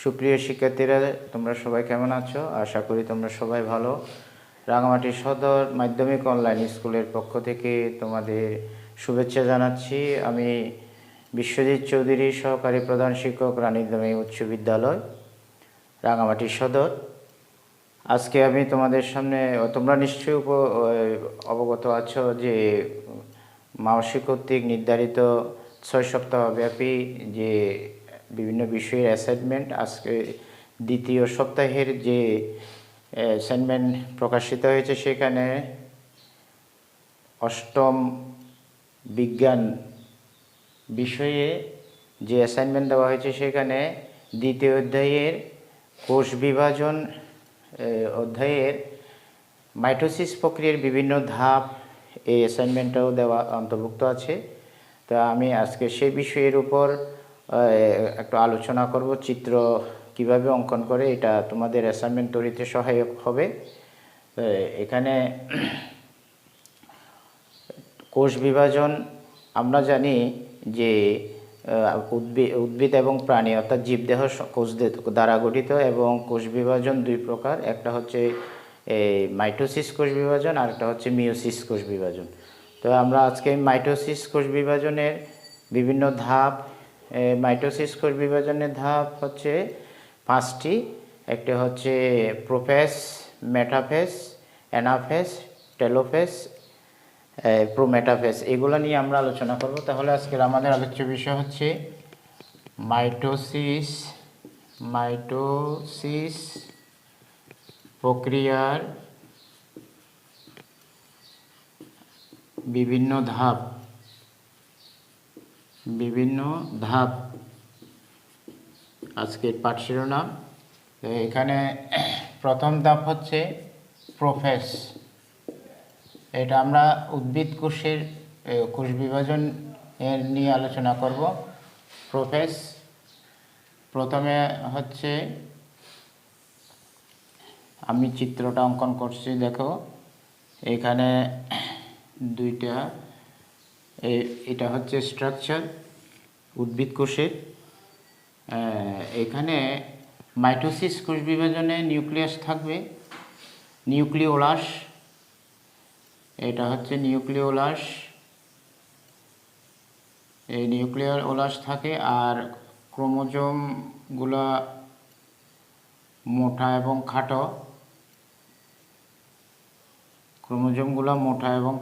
সুপ্রিয় শিক্ষার্থীরা, তোমরা সবাই কেমন আছো? আশা করি তোমরা সবাই ভালো। রাঙামাটি সদর মাধ্যমিক অনলাইন স্কুলের পক্ষ থেকে তোমাদের শুভেচ্ছা জানাচ্ছি। আমি বিশ্বজিৎ চৌধুরী, সহকারী প্রধান শিক্ষক, রানীদামি উচ্চ বিদ্যালয়, রাঙামাটি সদর। আজকে আমি তোমাদের সামনে, তোমরা নিশ্চয়ই অবগত আছো যে মাওসী কর্তৃক নির্ধারিত 6 সপ্তাহ ব্যাপী যে বিভিন্ন বিষয়ের অ্যাসাইনমেন্ট, আজকে দ্বিতীয় সপ্তাহের যে অ্যাসাইনমেন্ট প্রকাশিত হয়েছে, সেখানে অষ্টম বিজ্ঞান বিষয়ে যে অ্যাসাইনমেন্ট দেওয়া হয়েছে, সেখানে দ্বিতীয় অধ্যায়ের কোষ বিভাজন অধ্যায়ের মাইটোসিস প্রক্রিয়ার বিভিন্ন ধাপ এই অ্যাসাইনমেন্টটাও দেওয়া অন্তর্ভুক্ত আছে। তা আমি আজকে সেই বিষয়ের উপর একটু আলোচনা করব। চিত্র কিভাবে অঙ্কন করে এটা তোমাদের অ্যাসাইনমেন্ট তৈরিতে সহায়ক হবে। এখানে কোষ বিভাজন আমরা জানি যে উদ্ভিদ এবং প্রাণী অর্থাৎ জীবদেহ কোষ দ্বারা গঠিত, এবং কোষ বিভাজন দুই প্রকার। একটা হচ্ছে মাইটোসিস কোষ বিভাজন, আর একটা হচ্ছে মিওসিস কোষ বিভাজন। তো আমরা আজকে মাইটোসিস কোষ বিভাজনের বিভিন্ন ধাপ, মাইটোসিস কোষ বিভাজনের ধাপ হচ্ছে 5টি। একটা হচ্ছে prophase, metaphase, anaphase, telophase, prometaphase. এগুলো নিয়ে আমরা আলোচনা করব। তাহলে আজকের আমাদের আলোচ্য বিষয় হচ্ছে মাইটোসিস প্রক্রিয়ার বিভিন্ন ধাপ আজকের পাঠ শিরোনাম। এখানে প্রথম ধাপ হচ্ছে প্রোফেজ। এটা আমরা উদ্ভিদ কোষের কোষ বিভাজন নিয়ে আলোচনা করব। প্রোফেজ প্রথমে হচ্ছে, আমি চিত্রটা অঙ্কন করছি, দেখো এখানে দুইটা, এটা হচ্ছে স্ট্রাকচার উদ্ভিদ কোষের। এখানে মাইটোসিস কোষ বিভাজনে নিউক্লিয়াস থাকবে, নিউক্লিওলাস। এটা হচ্ছে নিউক্লিওলাস, এই নিউক্লিওলাস থাকে। আর ক্রোমোজোমগুলো মোটা এবং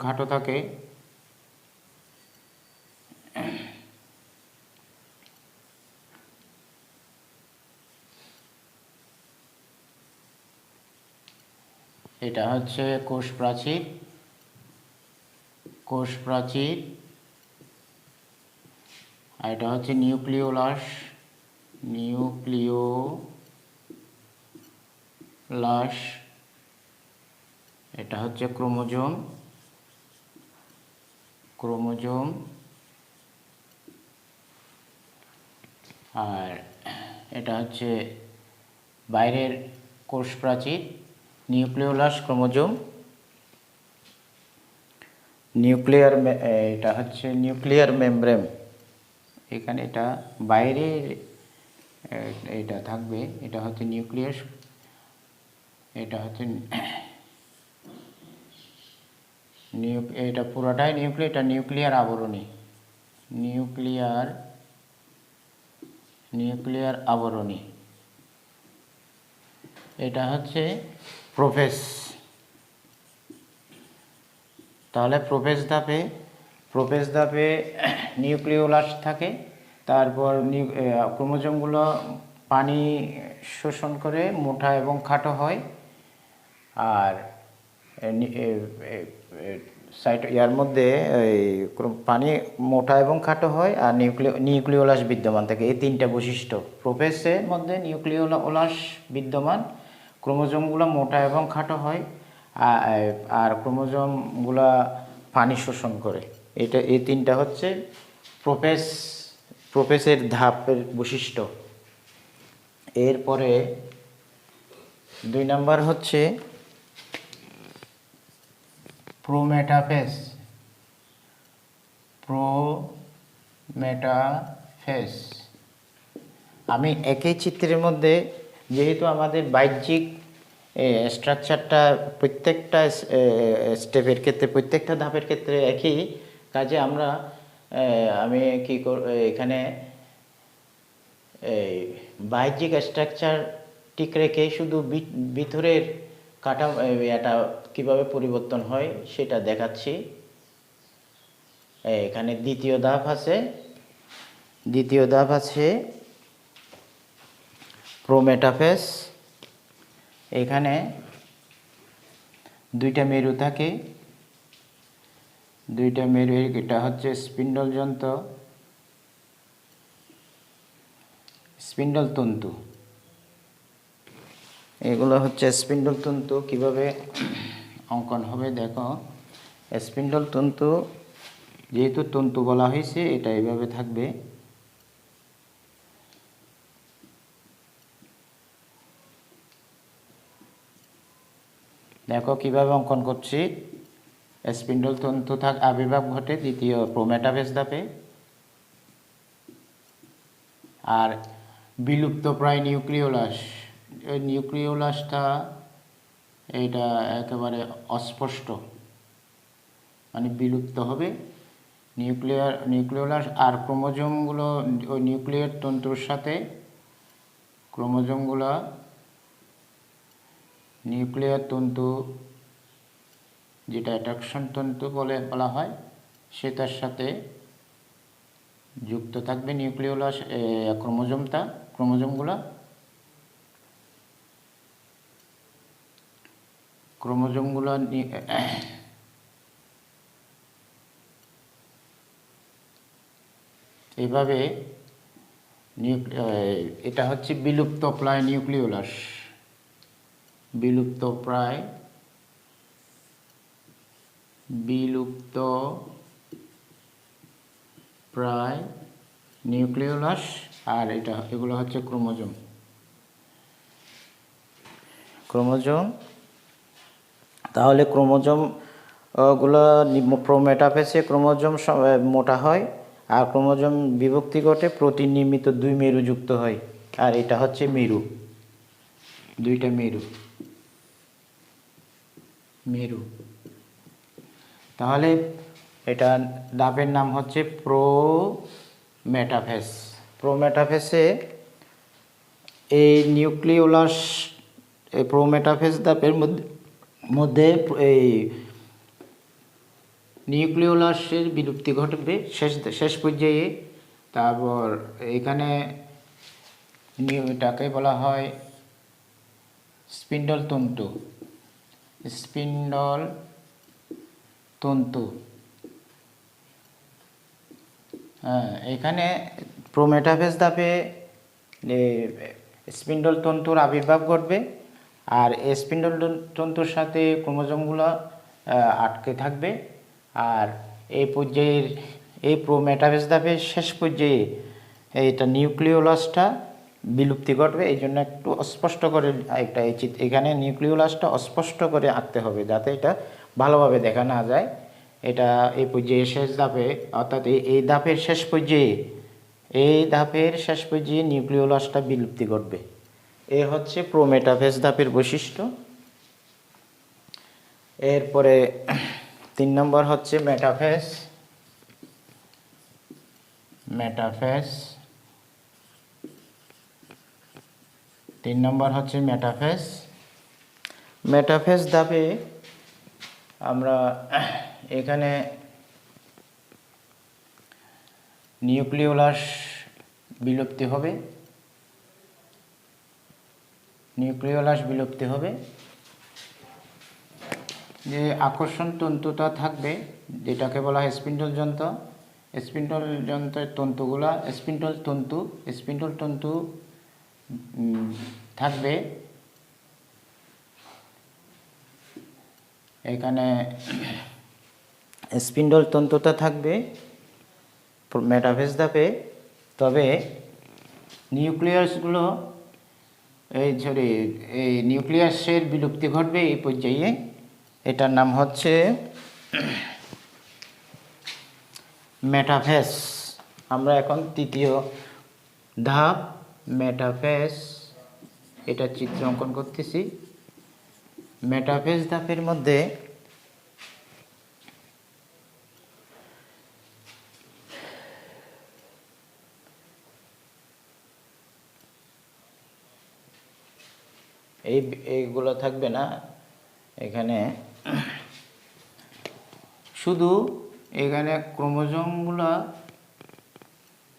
খাটো, থাকে। এটা হচ্ছে কোষ প্রাচীর। আর এটা হচ্ছে নিউক্লিওলাস। এটা হচ্ছে ক্রোমোজোম। আর এটা হচ্ছে বাইরের কোষ প্রাচীর, নিউক্লিওলাস, ক্রোমোজোম, এটা হচ্ছে নিউক্লিয়ার মেমব্রেন। এখানে এটা বাইরের এটা থাকবে, এটা হচ্ছে নিউক্লিয়াস। এটা হচ্ছে এটা পুরোটাই এটা নিউক্লিয়ার আবরণী, নিউক্লিয়ার আবরণী। এটা হচ্ছে প্রোফেজ। তাহলে প্রোফেজ ধাপে নিউক্লিওলাস থাকে। তারপর ক্রোমোজোমগুলো পানি শোষণ করে মোটা এবং খাটো হয়। আর ইয়ার মধ্যে পানি মোটা এবং খাটো হয়, আর নিউক্লিওলাস বিদ্যমান থাকে। এই তিনটা বৈশিষ্ট্য প্রোফেজের মধ্যে। নিউক্লিওলাস বিদ্যমান, ক্রোমোজোমগুলো মোটা এবং খাটো হয়, আর ক্রোমোজোমগুলো পানি শোষণ করে। এই তিনটা হচ্ছে প্রোফেজের ধাপের বৈশিষ্ট্য। এরপরে 2 নম্বর হচ্ছে প্রোমেটাফেজ। আমি একই চিত্রের মধ্যে যেহেতু আমাদের বাহ্যিক স্ট্রাকচারটা প্রত্যেকটা স্টেপের ক্ষেত্রে, প্রত্যেকটা ধাপের ক্ষেত্রে একই, কাজে আমরা আমি কি এখানে এই বাহ্যিক স্ট্রাকচার ঠিক রেখে শুধু ভিতরের এটা কীভাবে পরিবর্তন হয় সেটা দেখাচ্ছি। এখানে দ্বিতীয় ধাপ আছে প্রোমেটাফেজ। এখানে দুইটা মেরু থাকে, দুইটা মেরু, এটা হচ্ছে স্পিন্ডল যন্ত্র, স্পিন্ডল তন্তু, এগুলো হচ্ছে স্পিন্ডল তন্তু। কিভাবে অঙ্কন হবে দেখো, স্পিন্ডল তন্তু যেহেতু তন্তু বলা হয়েছে এটা এইভাবে থাকবে। দেখো কিভাবে অঙ্কন করছি। স্পিন্ডল তন্তু আবির্ভাব ঘটে দ্বিতীয় প্রোমেটাফেজ ধাপে। আর বিলুপ্ত প্রায় নিউক্লিওলাসটা এটা একেবারে অস্পষ্ট, মানে বিলুপ্ত হবে নিউক্লিওলাস। আর ক্রোমোজোমগুলো ওই নিউক্লিয়ার তন্তুর সাথে, ক্রোমোজোমগুলো নিউক্লিয়ার তন্তু যেটা অ্যাট্রাকশন তন্তু বলা হয় সেটার সাথে যুক্ত থাকবে নিউক্লিওলাস ক্রোমোজোমগুলো এইভাবে এটা হচ্ছে বিলুপ্তপ্রায় নিউক্লিওলাস, বিলুপ্তপ্রায় নিউক্লিওলাস। আর এগুলো হচ্ছে ক্রোমোজোম। তাহলে ক্রোমোজোম গুলো প্রোমেটাফেজে ক্রোমোজোম মোটা হয়, আর ক্রোমোজোম বিভক্তি ঘটে, প্রোটিন নির্মিত 2 মেরু যুক্ত হয়। আর এটা হচ্ছে মেরু, দুইটা মেরু। তাহলে এটা ধাপের নাম হচ্ছে প্রোমেটাফেজে এই নিউক্লিওলাস, এই প্রোমেটাফেজ ধাপের মধ্যে এই নিউক্লিওলাসের বিলুপ্তি ঘটবে শেষ পর্যায়ে। তারপর এখানে এটাকে বলা হয় স্পিন্ডল তন্তু। এখানে প্রোমেটাফেজ ধাপে স্পিন্ডল তন্তুর আবির্ভাব ঘটবে, আর এই স্পিন্ডল তন্তুর সাথে ক্রোমোজোমগুলো আটকে থাকবে। আর এই প্রোমেটাফেজ ধাপের শেষ পর্যায়ে এটা নিউক্লিওলাসটা বিলুপ্তি ঘটবে। এই জন্য একটু অস্পষ্ট করে এখানে নিউক্লিওলাসটা অস্পষ্ট করে আঁকতে হবে, যাতে এটা ভালোভাবে দেখা না যায়। এটা এই পর্যায়ে শেষ ধাপে, অর্থাৎ এই ধাপের শেষ পর্যায়ে নিউক্লিওলাসটা বিলুপ্তি ঘটবে। এ হচ্ছে প্রোমেটাফেজ ধাপের বৈশিষ্ট্য। এরপরে 3 নম্বর হচ্ছে মেটাফেজ। মেটাফেজ ধাপে আমরা এখানে নিউক্লিওলাস বিলুপ্তি হবে। যে আকর্ষণ তন্তুটা থাকবে, যেটাকে বলা হয় স্পিন্ডল যন্ত্রের তন্তুগুলা স্পিন্ডল তন্তু থাকবে। এখানে স্পিন্ডল তন্তুটা থাকবে মেটাফেজ ধাপে। তবে নিউক্লিয়াসের বিলুপ্তি ঘটবে এই পর্যায়ে। এটার নাম হচ্ছে মেটাফেজ। আমরা এখন তৃতীয় ধাপ মেটাফেজ, এটা চিত্র অঙ্কন করতেছি। মেটাফেজ ধাপের মধ্যে এইগুলো থাকবে না, এখানে শুধু এখানে ক্রোমোজোমগুলো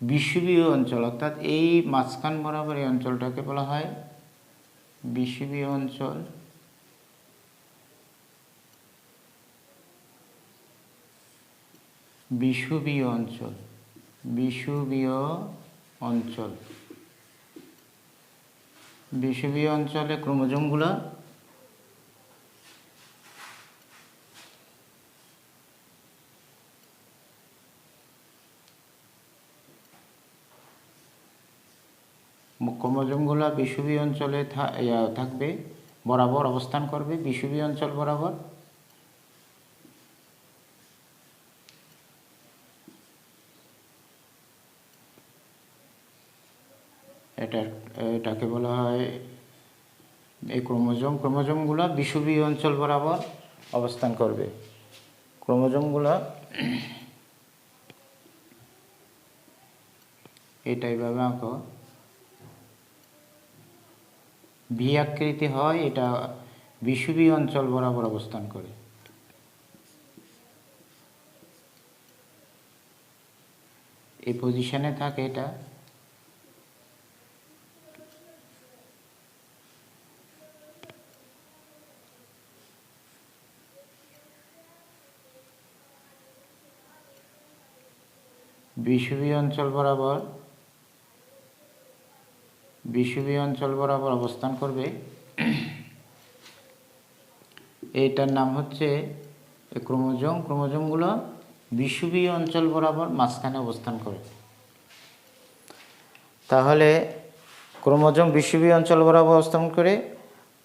বিষুবীয় অঞ্চল, অর্থাৎ এই মাঝখান বরাবর এই অঞ্চলটাকে বলা হয় বিষুবীয় অঞ্চল। বিষুবীয় অঞ্চল, বিষুবীয় অঞ্চল, বিষুবীয় অঞ্চলে ক্রোমোজোমগুলো বিষুবীয় অঞ্চলে থাকবে, বরাবর অবস্থান করবে বিষুবীয় অঞ্চল বরাবর। এটাকে বলা হয় এই ক্রোমোজোমগুলো বিষুবীয় অঞ্চল বরাবর অবস্থান করবে। ক্রোমোজোমগুলো এটা এইভাবে আঁকো, ভি আকৃতি হয়, এটা বিষুবীয় অঞ্চল বরাবর অবস্থান করে। এই পজিশনে থাকে এটা। বিষুবীয় অঞ্চল বরাবর অবস্থান করবে। এইটার নাম হচ্ছে ক্রোমোজোমগুলো বিষুবীয় অঞ্চল বরাবর মাঝখানে অবস্থান করে। তাহলে ক্রোমোজোম বিষুবীয় অঞ্চল বরাবর অবস্থান করে।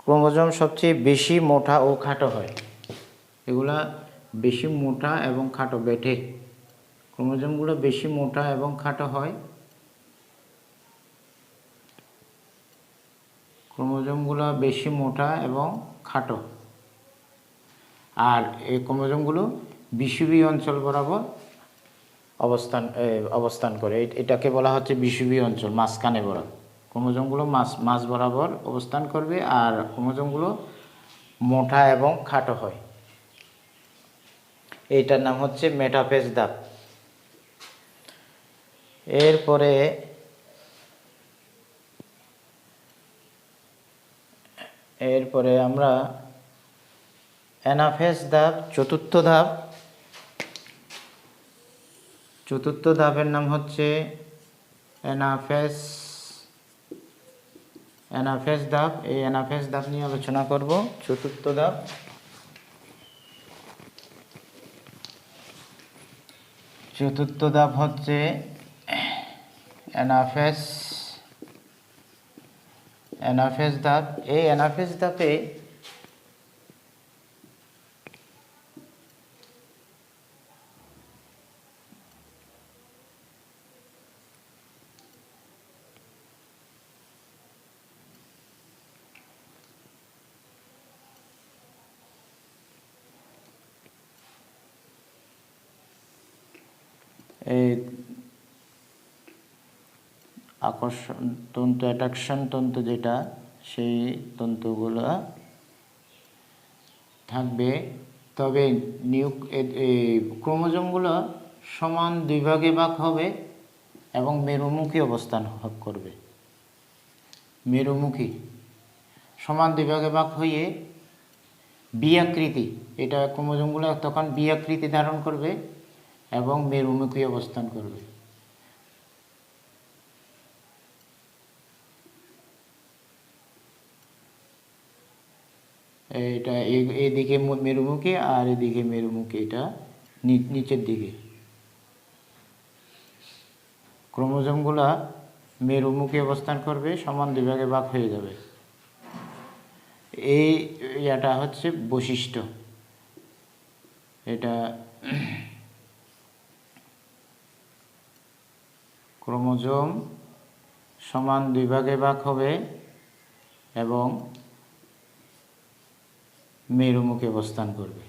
ক্রোমোজোম সবচেয়ে বেশি মোটা ও খাটো হয়, এগুলা বেশি মোটা এবং খাটো বেটে। ক্রোমোজোমগুলো বেশি মোটা এবং খাটো হয়। ক্রোমোজোমগুলো বেশি মোটা এবং খাটো, আর এই ক্রোমোজোমগুলো বিষুবীয় অঞ্চল বরাবর অবস্থান করে। এটাকে বলা হচ্ছে বিষুবীয় অঞ্চল, মাঝখানে বরাবর ক্রোমোজোমগুলো মাঝ বরাবর অবস্থান করবে, আর ক্রোমোজোমগুলো মোটা এবং খাটো হয়। এইটার নাম হচ্ছে মেটাফেজ ধাপ। এরপরে আমরা অ্যানাফেজ ধাপ, চতুর্থ ধাপের নাম হচ্ছে অ্যানাফেজ ধাপ। এই অ্যানাফেজ ধাপ নিয়ে আলোচনা করব। চতুর্থ ধাপ হচ্ছে অ্যানাফেজ ধাপ। এই অ্যানাফেজ ধাপে এই আকর্ষণ তন্তু, অ্যাট্রাকশন তন্তু যেটা, সেই তন্তুগুলো থাকবে। তবে ক্রোমোজোমগুলো সমান দুই ভাগে ভাগ হবে এবং মেরুমুখী অবস্থান করবে। মেরুমুখী সমান দুই ভাগে ভাগ হয়ে বি আকৃতি, এটা ক্রোমোজোমগুলো তখন বি আকৃতি ধারণ করবে এবং মেরুমুখী অবস্থান করবে। এটা এদিকে মেরুমুখী আর এদিকে মেরুমুখী, এটা নিচের দিকে। ক্রোমোজোমগুলা মেরুমুখী অবস্থান করবে, সমান দুই ভাগে ভাগ হয়ে যাবে। এটা হচ্ছে বৈশিষ্ট্য। এটা ক্রোমোজোম সমান দুই ভাগে ভাগ হবে এবং মেরুমুখী অবস্থান করবে।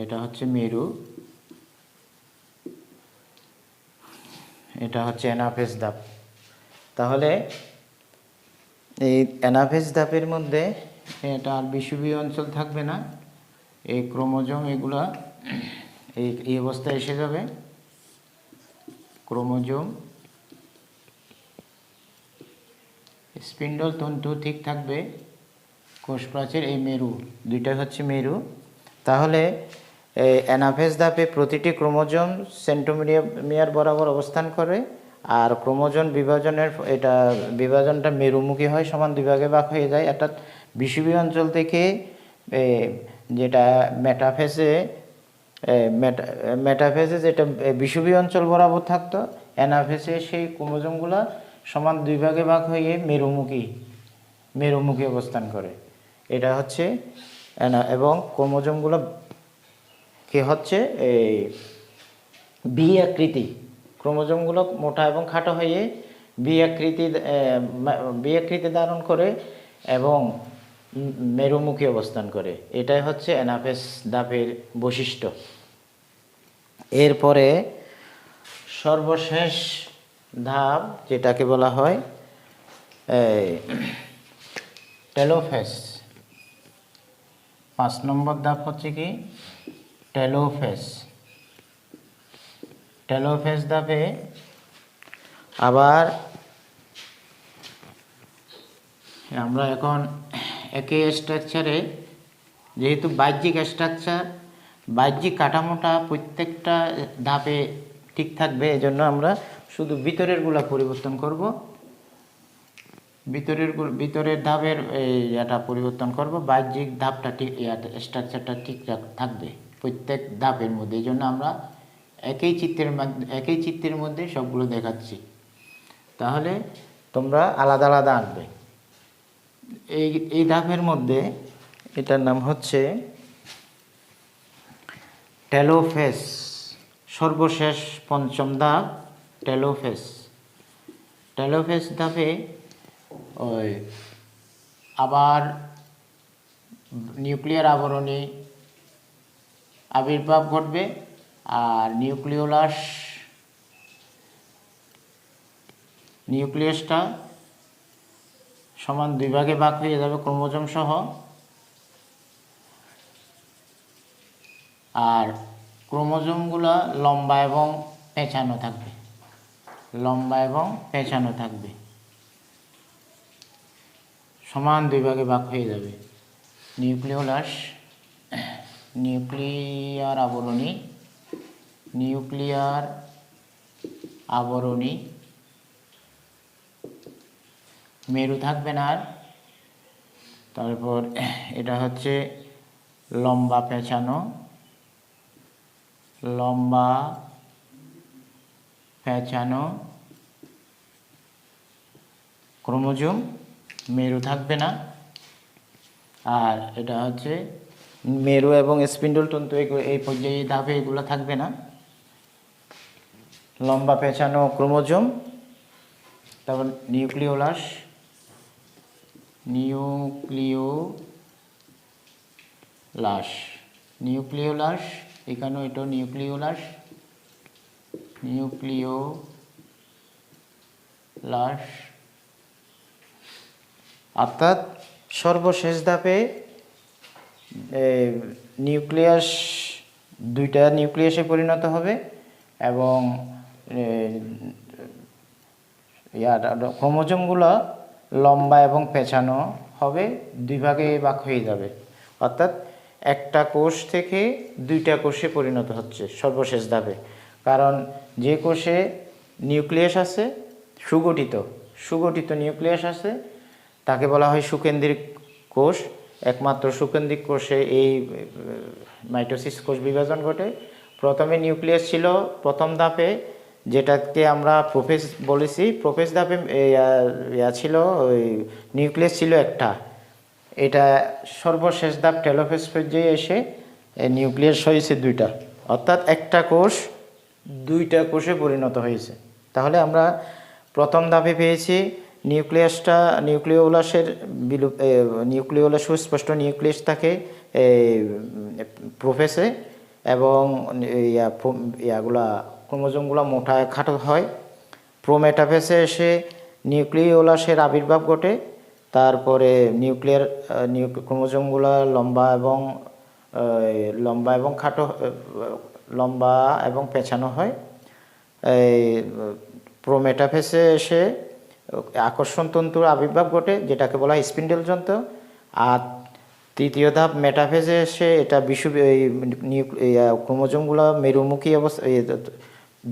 এটা হচ্ছে মেরু, এটা হচ্ছে অ্যানাফেজ ধাপ। তাহলে এই অ্যানাফেজ ধাপের মধ্যে এটা আর বিষুবীয় অঞ্চল থাকবে না, এই ক্রোমোজোম এগুলা এই অবস্থায় এসে যাবে। ক্রোমোজোম, স্পিন্ডল তন্তু ঠিক থাকবে, কোষ প্রাচীর, এই মেরু, দুইটাই হচ্ছে মেরু। তাহলে এই অ্যানাফেজ ধাপে প্রতিটি ক্রোমোজোম সেন্ট্রোমিয়ার বরাবর অবস্থান করে, আর ক্রোমোজোম বিভাজনের বিভাজনটা মেরুমুখী হয়, সমান দুই ভাগে ভাগ হয়ে যায়। অর্থাৎ বিষুবীয় অঞ্চল থেকে যেটা মেটাফেজে যেটা বিষুবীয় অঞ্চল বরাবর থাকতো, অ্যানাফেজে সেই ক্রোমোজোমগুলো সমান দুই ভাগে ভাগ হয়ে মেরুমুখী অবস্থান করে। এটা হচ্ছে এবং ক্রোমোজোমগুলো কি হচ্ছে এই বি আকৃতি, ক্রোমোজোমগুলো মোটা এবং খাটো হয়ে বি আকৃতি ধারণ করে এবং মেরুমুখী অবস্থান করে। এটাই হচ্ছে অ্যানাফেজ ধাপের বৈশিষ্ট্য। এরপরে সর্বশেষ ধাপ যেটাকে বলা হয় টেলোফেজ। 5 নম্বর ধাপ হচ্ছে কি টেলোফেজ। টেলোফেজ ধাপে আবার আমরা এখন একই স্ট্রাকচারে, যেহেতু বাহ্যিক কাঠামোটা প্রত্যেকটা ধাপে ঠিক থাকবে, এজন্য আমরা শুধু ভিতরেরগুলা পরিবর্তন করব। ভিতরের ধাপের এটা পরিবর্তন করব, বাহ্যিক ধাপটা ঠিক, স্ট্রাকচারটা ঠিকঠাক থাকবে প্রত্যেক ধাপের মধ্যে। এই জন্য আমরা একই চিত্রের মধ্যে সবগুলো দেখাচ্ছি, তাহলে তোমরা আলাদা আলাদা আঁকবে। এই ধাপের মধ্যে এটার নাম হচ্ছে টেলোফেজ, সর্বশেষ 5ম ধাপ টেলোফেজ। টেলোফেজ ধাপে আবার নিউক্লিয়ার আবরণী আবির্ভাব ঘটবে, আর নিউক্লিয়াসটা সমান দুই ভাগে ভাগ হয়ে যাবে ক্রোমোজোম সহ, আর ক্রোমোজোমগুলো লম্বা এবং পেঁচানো থাকবে, সমান দুই ভাগে ভাগ হয়ে যাবে। নিউক্লিয়ার আবরণী মেরু থাকবে না আর। তারপর এটা হচ্ছে লম্বা পেঁচানো ক্রোমোজোম, মেরু থাকবে না। আর এটা হচ্ছে মেরু এবং স্পিন্ডল তন্তু, এই পর্যায়ে ধাপে এগুলো থাকবে না। লম্বা পেঁচানো ক্রোমোজোম, তারপর নিউক্লিওলাস, এখানেও এটা নিউক্লিওলাস, অর্থাৎ সর্বশেষ ধাপে নিউক্লিয়াস দুইটা নিউক্লিয়াসে পরিণত হবে এবং ক্রোমোজোমগুলো লম্বা এবং পেঁচানো হবে, দুই ভাগে ভাগ হয়ে যাবে। অর্থাৎ একটা কোষ থেকে দুইটা কোষে পরিণত হচ্ছে সর্বশেষ ধাপে। কারণ যে কোষে নিউক্লিয়াস আছে, সুগঠিত নিউক্লিয়াস আছে, তাকে বলা হয় সুকেন্দ্রিক কোষ। একমাত্র সুকেন্দ্রিক কোষে এই মাইটোসিস কোষ বিভাজন ঘটে। প্রথমে নিউক্লিয়াস ছিল প্রথম ধাপে, যেটাকে আমরা প্রোফেজ বলেছি। প্রোফেজ ধাপে ছিল ওই নিউক্লিয়াস ছিল একটা, এটা সর্বশেষ ধাপ টেলোফেজ পর্যায়ে এসে নিউক্লিয়াস হয়েছে দুইটা, অর্থাৎ একটা কোষ দুইটা কোষে পরিণত হয়েছে। তাহলে আমরা প্রথম ধাপে পেয়েছি নিউক্লিয়াসটা, নিউক্লিওলাসের নিউক্লিওলাস সুস্পষ্ট নিউক্লিয়াস থাকে প্রোফেসে, এবং ইয়াগুলা ক্রোমোজোমগুলো মোটা খাটো হয়। প্রোমেটাফেসে এসে নিউক্লিওলাসের আবির্ভাব ঘটে, তারপরে ক্রোমোজোমগুলো লম্বা এবং খাটো, লম্বা এবং পেঁচানো হয়। এই প্রোমেটাফেসে এসে আকর্ষণ তন্তুর আবির্ভাব ঘটে, যেটাকে বলা হয় স্পিন্ডেল যন্ত্র। আর তৃতীয় ধাপ মেটাফেজে এসে এটা ক্রোমোজোমগুলো মেরুমুখী অবস্থা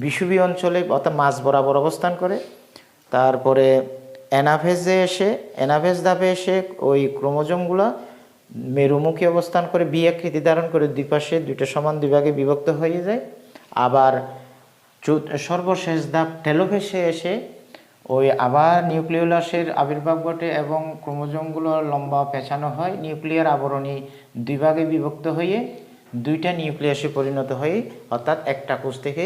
বিষুবী অঞ্চলে অর্থাৎ মাঝ বরাবর অবস্থান করে। তারপরে অ্যানাফেজ ধাপে এসে ওই ক্রোমোজোমগুলো মেরুমুখী অবস্থান করে বি আকৃতি ধারণ করে দুই পাশে দুইটা সমান দুই ভাগে বিভক্ত হয়ে যায়। আবার সর্বশেষ ধাপ টেলোফেসে এসে ওই আবার নিউক্লিওলাসের আবির্ভাব ঘটে এবং ক্রোমোজোমগুলো লম্বা পেঁচানো হয়, নিউক্লিয়ার আবরণী দুই ভাগে বিভক্ত হয়ে দুইটা নিউক্লিয়াসে পরিণত হয়, অর্থাৎ একটা কোষ থেকে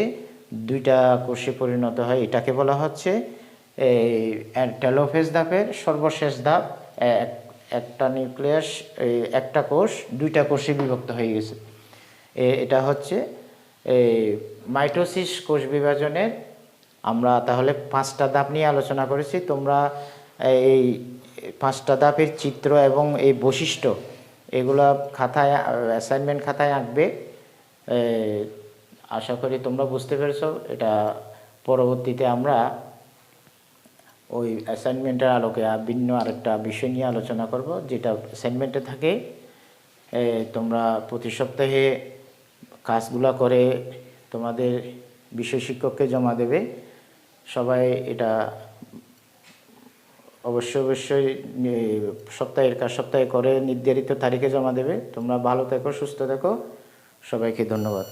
দুইটা কোষে পরিণত হয়। এটাকে বলা হচ্ছে এই টেলোফেজ ধাপের সর্বশেষ ধাপ। একটা নিউক্লিয়াস, একটা কোষ দুইটা কোষে বিভক্ত হয়ে গেছে। এটা হচ্ছে এই মাইটোসিস কোষ বিভাজনের। আমরা তাহলে 5টা ধাপ নিয়ে আলোচনা করেছি। তোমরা এই 5টা ধাপের চিত্র এবং এই বৈশিষ্ট্য এগুলা খাতায়, অ্যাসাইনমেন্ট খাতায় আঁকবে। আশা করি তোমরা বুঝতে পেরেছো। এটা পরবর্তীতে আমরা ওই অ্যাসাইনমেন্টের আলোকে ভিন্ন আরেকটা বিষয় নিয়ে আলোচনা করব, যেটা অ্যাসাইনমেন্টে থাকে। তোমরা প্রতি সপ্তাহে কাজগুলো করে তোমাদের বিষয় শিক্ষককে জমা দেবে। সবাই এটা অবশ্যই সপ্তাহে করে নির্ধারিত তারিখে জমা দেবে। তোমরা ভালো থেকো, সুস্থ থেকো। সবাইকে ধন্যবাদ।